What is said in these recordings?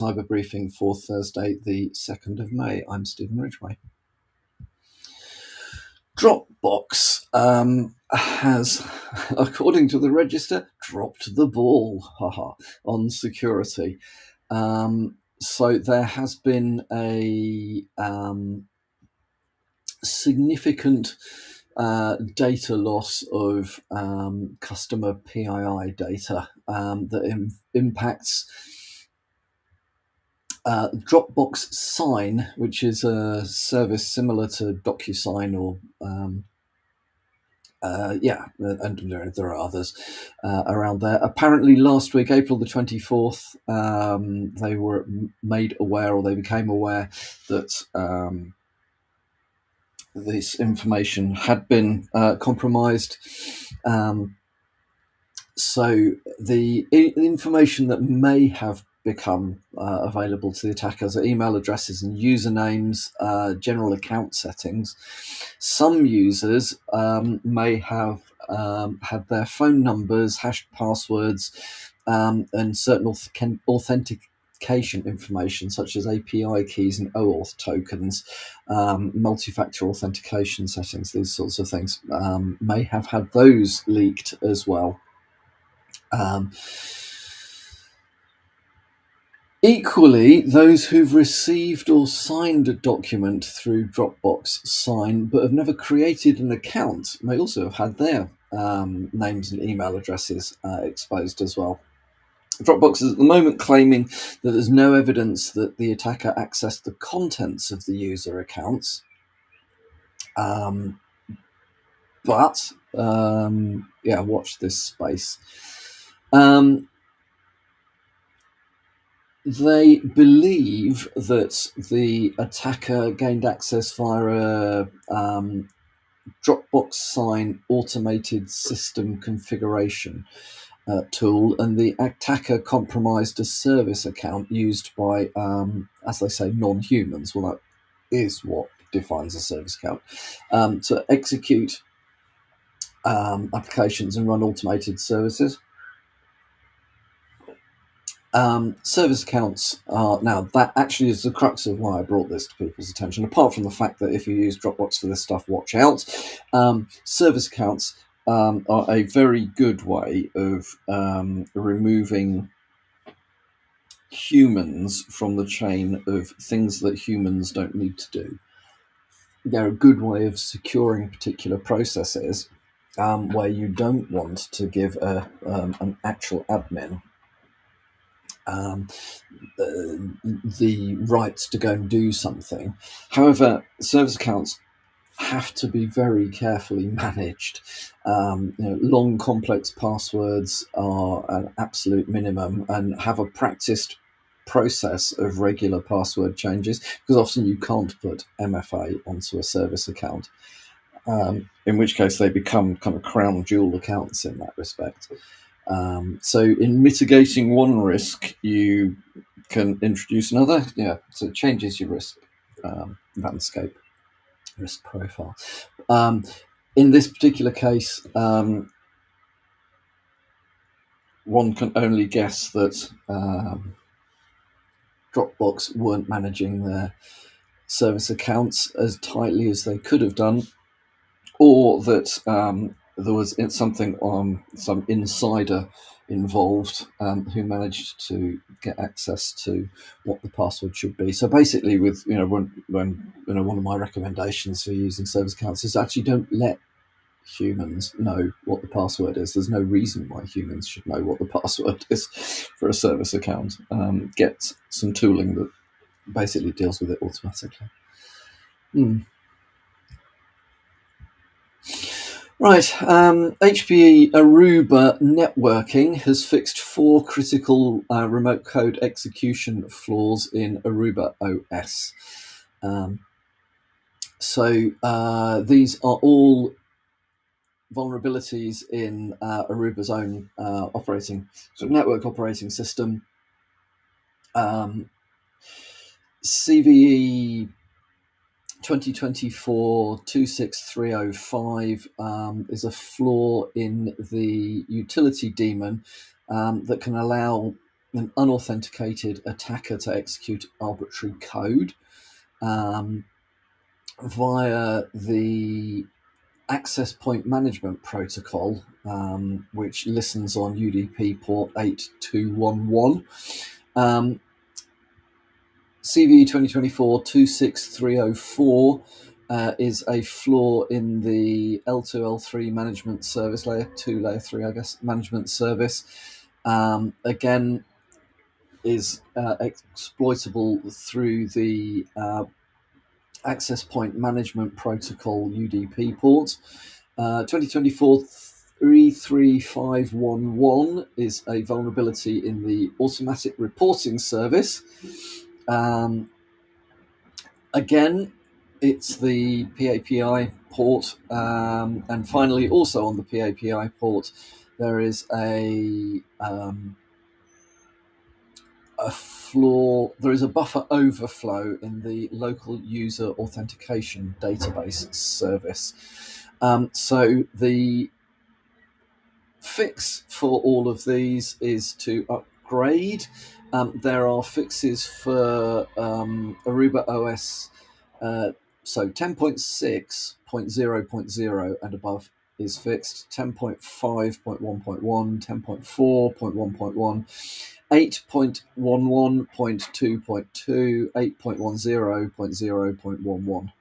Cyber briefing for Thursday, the 2nd of May. I'm Stephen Ridgway. Dropbox has, according to the Register, dropped the ball on security. So there has been a significant data loss of customer PII data that impacts Dropbox Sign, which is a service similar to DocuSign or and there are others around there. Apparently last week, April the 24th, they were made aware, or they became aware, that this information had been compromised. So the information that may have become available to the attackers are email addresses and usernames, general account settings. Some users may have had their phone numbers, hashed passwords, and certain authentication information such as API keys and OAuth tokens, multi-factor authentication settings, these sorts of things, may have had those leaked as well. Equally, those who've received or signed a document through Dropbox Sign but have never created an account may also have had their names and email addresses exposed as well. Dropbox is at the moment claiming that there's no evidence that the attacker accessed the contents of the user accounts. But watch this space. They believe that the attacker gained access via a Dropbox Sign automated system configuration tool, and the attacker compromised a service account used by, as they say, non-humans. Well, that is what defines a service account, to execute applications and run automated services. Service accounts are, now that actually is the crux of why I brought this to people's attention, apart from the fact that if you use Dropbox for this stuff, watch out. Service accounts are a very good way of removing humans from the chain of things that humans don't need to do. They're a good way of securing particular processes where you don't want to give an actual admin the rights to go and do something. However, service accounts have to be very carefully managed. Long, complex passwords are an absolute minimum, and have a practiced process of regular password changes, because often you can't put MFA onto a service account, in which case they become kind of crown jewel accounts in that respect. So in mitigating one risk, you can introduce another. So it changes your risk landscape, risk profile. In this particular case, one can only guess that Dropbox weren't managing their service accounts as tightly as they could have done, or that there was something on some insider involved who managed to get access to what the password should be. So basically, with when one of my recommendations for using service accounts is actually don't let humans know what the password is. There's no reason why humans should know what the password is for a service account. Get some tooling that basically deals with it automatically. Right, HPE Aruba Networking has fixed 4 critical remote code execution flaws in Aruba OS. So these are all vulnerabilities in Aruba's own network operating system. CVE 2024-26305 is a flaw in the utility daemon that can allow an unauthenticated attacker to execute arbitrary code via the access point management protocol, which listens on UDP port 8211. CVE 2024-26304 is a flaw in the L2, L3 management service, layer 2, layer 3, I guess, management service. Again, is exploitable through the access point management protocol UDP port. 2024-33511 is a vulnerability in the automatic reporting service. Again, it's the PAPI port, and finally, also on the PAPI port, there is a flaw. There is a buffer overflow in the local user authentication database service. So the fix for all of these is to upgrade. There are fixes for Aruba OS, so 10.6.0.0 and above is fixed, 10.5.1.1, 10.4.1.1, 8.11.2.2, 8.10.0.11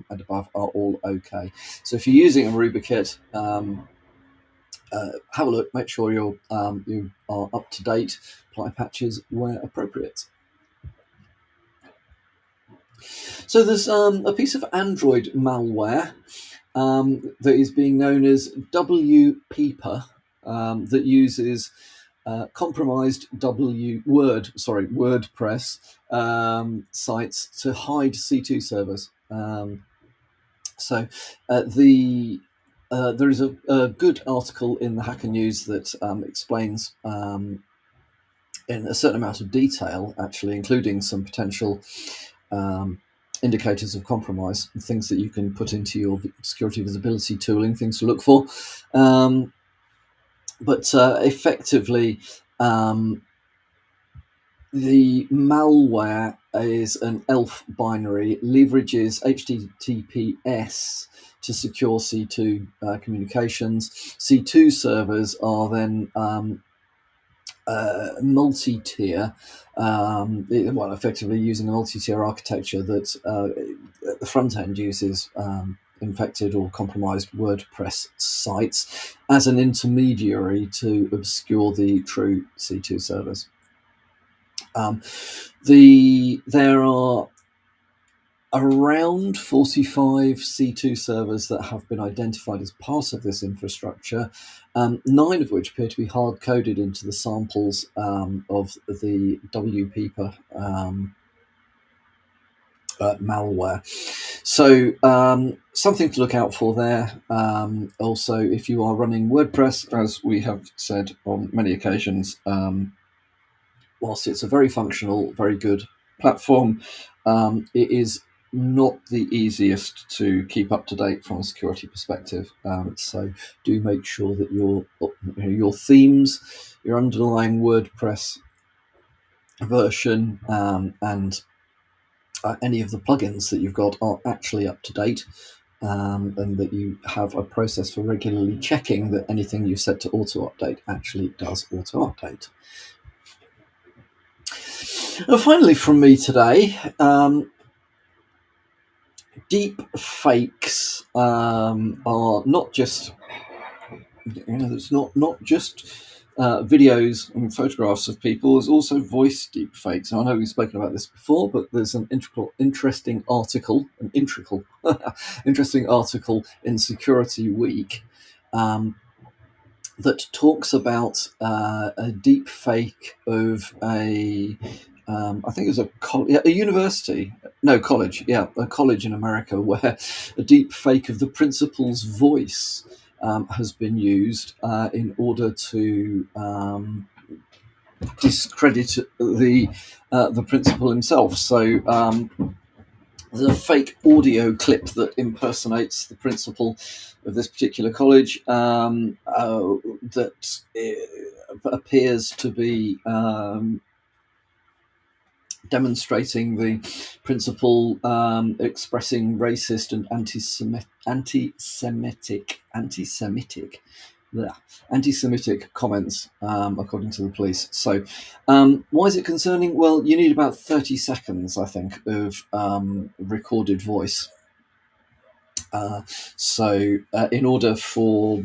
and above are all okay. So if you're using a ArubaKit, have a look, make sure you are up to date, apply patches where appropriate. So there's a piece of Android malware that is being known as WPeeper that uses compromised WordPress sites to hide C2 servers. There is a good article in the Hacker News that explains in a certain amount of detail, actually, including some potential indicators of compromise, things that you can put into your security visibility tooling, things to look for. But effectively, the malware is an ELF binary, leverages HTTPS to secure C2 communications. C2 servers are then multi-tier, effectively using a multi-tier architecture that at the front end uses infected or compromised WordPress sites as an intermediary to obscure the true C2 servers. There are around 45 C2 servers that have been identified as part of this infrastructure, 9 of which appear to be hard-coded into the samples of the WPeeper malware. So something to look out for there. Also, if you are running WordPress, as we have said on many occasions, whilst it's a very functional, very good platform, it is not the easiest to keep up to date from a security perspective. So do make sure that your themes, your underlying WordPress version, and any of the plugins that you've got are actually up to date, and that you have a process for regularly checking that anything you set to auto update actually does auto update. And finally, from me today, deep fakes are not just, it's not just videos and photographs of people. There's also voice deep fakes. And I know we've spoken about this before, but there's an interesting article in Security Week that talks about a deep fake of a college in America, where a deep fake of the principal's voice has been used in order to discredit the principal himself. So there's a fake audio clip that impersonates the principal of this particular college, that appears to be demonstrating the principal expressing racist and anti-Semitic comments, according to the police. So, why is it concerning? Well, you need about 30 seconds, I think, of recorded voice. In order for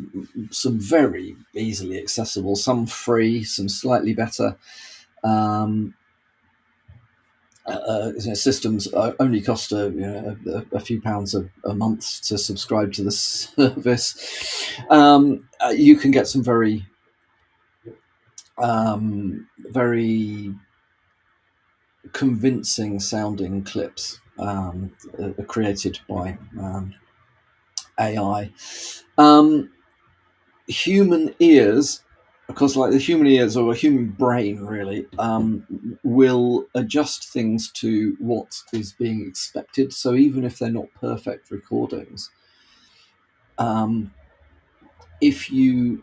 some very easily accessible, some free, some slightly better systems only cost a few pounds a month to subscribe to the service. You can get some very very convincing sounding clips created by AI. Human ears, because like the human ears or a human brain really, will adjust things to what is being expected. So even if they're not perfect recordings, if you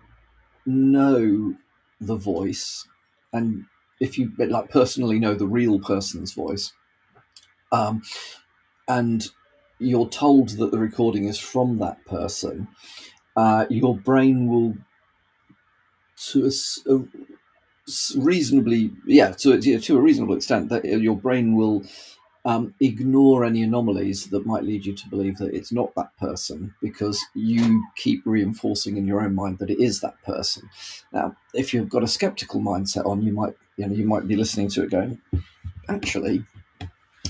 know the voice, and if you like personally know the real person's voice, and you're told that the recording is from that person, your brain will, to a reasonably, to a reasonable extent, that your brain will ignore any anomalies that might lead you to believe that it's not that person, because you keep reinforcing in your own mind that it is that person. Now, if you've got a skeptical mindset on, you might be listening to it going, actually,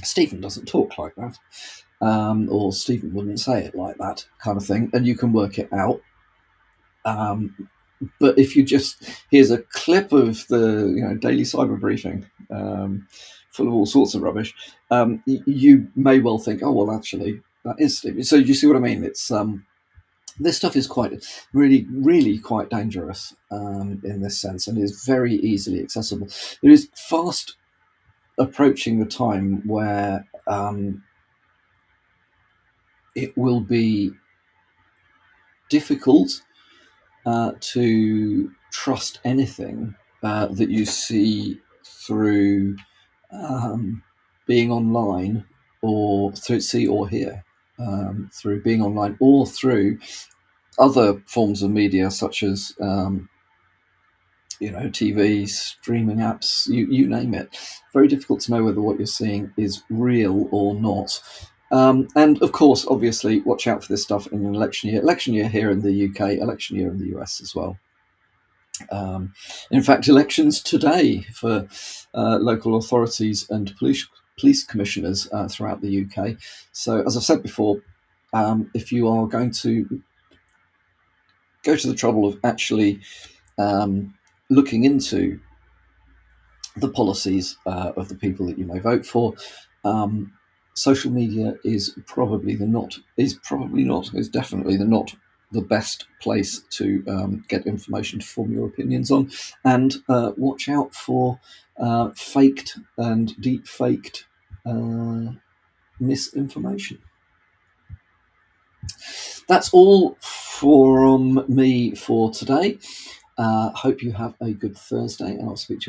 Stephen doesn't talk like that, or Stephen wouldn't say it like that, kind of thing, and you can work it out. But if you just, here's a clip of the daily cyber briefing, full of all sorts of rubbish, you may well think, oh well, actually that is Stephen. So you see what I mean? It's this stuff is really quite dangerous in this sense, and is very easily accessible. There is fast approaching the time where it will be difficult to trust anything that you see through being online, or through see or hear through being online, or through other forms of media such as TV, streaming apps, you name it. Very difficult to know whether what you're seeing is real or not. And of course, obviously, watch out for this stuff in an election year. Election year here in the UK, election year in the US as well. In fact, elections today for local authorities and police commissioners throughout the UK. So, as I've said before, if you are going to go to the trouble of actually looking into the policies of the people that you may vote for, social media is definitely not the best place to get information to form your opinions on. And watch out for faked and deep faked misinformation. That's all from me for today. Hope you have a good Thursday, and I'll speak to you